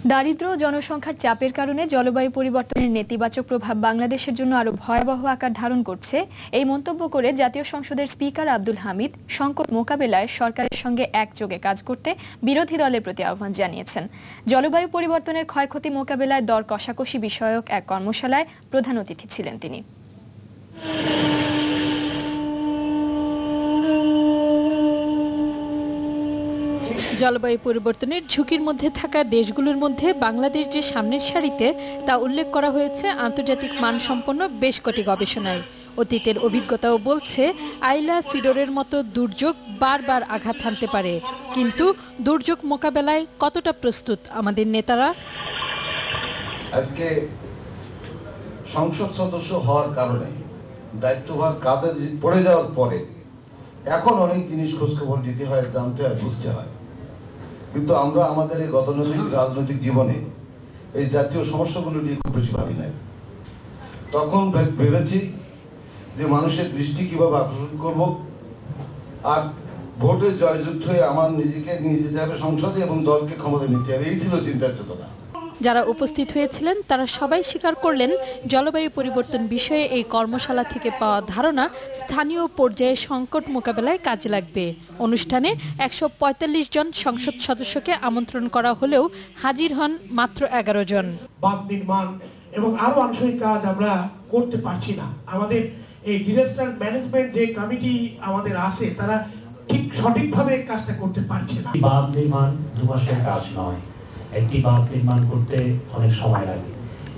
দারিদ্র ও জনসংখ্যার চাপের কারণে জলবায়ু পরিবর্তনের নেতিবাচক প্রভাব বাংলাদেশের জন্য আরো ভয়াবহ আকার ধারণ করছে এই মন্তব্য করে জাতীয় সংসদের স্পিকার আব্দুল হামিদ সংকট মোকাবেলায় সরকারের সঙ্গে একযোগে কাজ করতে বিরোধী দলের প্রতি আহ্বান জানিয়েছেন। জলবায়ু পরিবর্তনের ক্ষয়ক্ষতি মোকাবেলায় দর কষাকষি বিষয়ক এক কর্মশালায় প্রধান অতিথি ছিলেন তিনি। জলবায়ু পরিবর্তনের ঝুঁকির মধ্যে থাকা দেশগুলোর মধ্যে বাংলাদেশ যে সামনের সারিতে তা উল্লেখ করা হয়েছে আন্তর্জাতিক মানসম্পন্ন বেশ কটি গবেষণায়। অতীতের অভিজ্ঞতাও বলছে আইলা সিডরের মতো দুর্যোগ বারবার আঘাত হানতে পারে, কিন্তু দুর্যোগ মোকাবেলায় কতটা প্রস্তুত আমাদের নেতারা? আজকে সংসদ সদস্য হওয়ার কারণে দায়িত্বভার কাঁধে পড়ে যাওয়ার পরে এখন অনেক জিনিস খোঁজখবর নিতে হয়, জানতে হয়, বুঝতে হয়, কিন্তু আমরা আমাদের এই গতানুগতিক রাজনৈতিক জীবনে এই জাতীয় সমস্যাগুলো নিয়ে খুব বেশি ভাবি নাই। তখন ভেবেছি যে মানুষের দৃষ্টি কিভাবে আকর্ষণ করব, আর ভোটে জয়যুক্ত হয়ে আমার নিজেকে নিয়ে যেতে হবে সংসদে এবং দলকে ক্ষমতা নিতে হবে, এই ছিল চিন্তা চেতনা। যারা উপস্থিত হয়েছিলেন তারা সবাই স্বীকার করলেন জলবায়ু পরিবর্তন বিষয়ে এই কর্মশালা থেকে পাওয়া ধারণা স্থানীয় পর্যায়ে সংকট মোকাবেলায় কাজে লাগবে। অনুষ্ঠানে ১৪৫ জন সংসদ সদস্যকে আমন্ত্রণ করা হলেও হাজির হন মাত্র ১১ জন। বাঁধ নির্মাণ এবং আরো আংশিক কাজ আমরা করতে পারছি না। আমাদের এই ডিজাস্টার ম্যানেজমেন্ট যে কমিটি আমাদের আছে তারা ঠিক সঠিকভাবে কাজটা করতে পারছে না। বাঁধ নির্মাণ ২ মাসের কাজ নয়, একটি বাঁধ নির্মাণ করতে অনেক সময় লাগে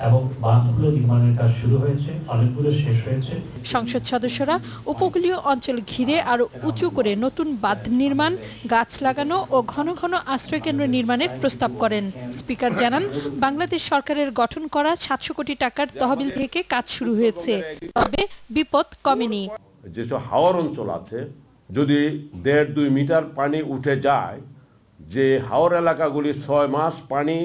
এবং বাঁধগুলো নির্মাণের কাজ শুরু হয়েছে, অনেকগুলো শেষ হয়েছে। সংসদ সদস্যরা উপকূলীয় অঞ্চল ঘিরে আরো উঁচু করে নতুন বাঁধ নির্মাণ, গাছ লাগানো ও ঘন ঘন আশ্রয়কেন্দ্র নির্মাণের প্রস্তাব করেন। স্পিকার জানান, বাংলাদেশ সরকারের গঠন করা ৭০০ কোটি টাকার তহবিল থেকে কাজ শুরু হয়েছে, তবে বিপদ কমেনি। যেসব হাওর অঞ্চল আছে, যদি ১.৫-২ মিটার পানি উঠে যায়, যে হাওর এলাকাগুলি ৬ মাস পানি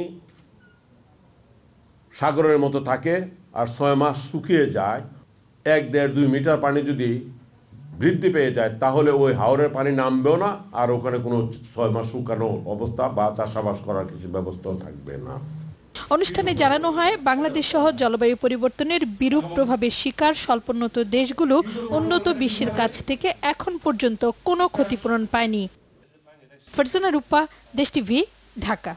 সাগরের মতো থাকে আর ৬ মাস শুকিয়ে যায়, ১-১.৫-২ মিটার পানি যদি বৃদ্ধি পেয়ে যায় তাহলে ওই হাওরের পানি নামবেও না, আর ওখানে কোনো ৬ মাস শুকানো অবস্থা বা চাষাবাস করার কিছু ব্যবস্থাও থাকবে না। অনুষ্ঠানে জানানো হয়, বাংলাদেশ সহ জলবায়ু পরিবর্তনের বিরূপ প্রভাবের শিকার স্বল্পোন্নত দেশগুলো উন্নত বিশ্বের কাছ থেকে এখন পর্যন্ত কোনো ক্ষতিপূরণ পায়নি। ফারজানা রূপা, দেশ টিভি, ঢাকা।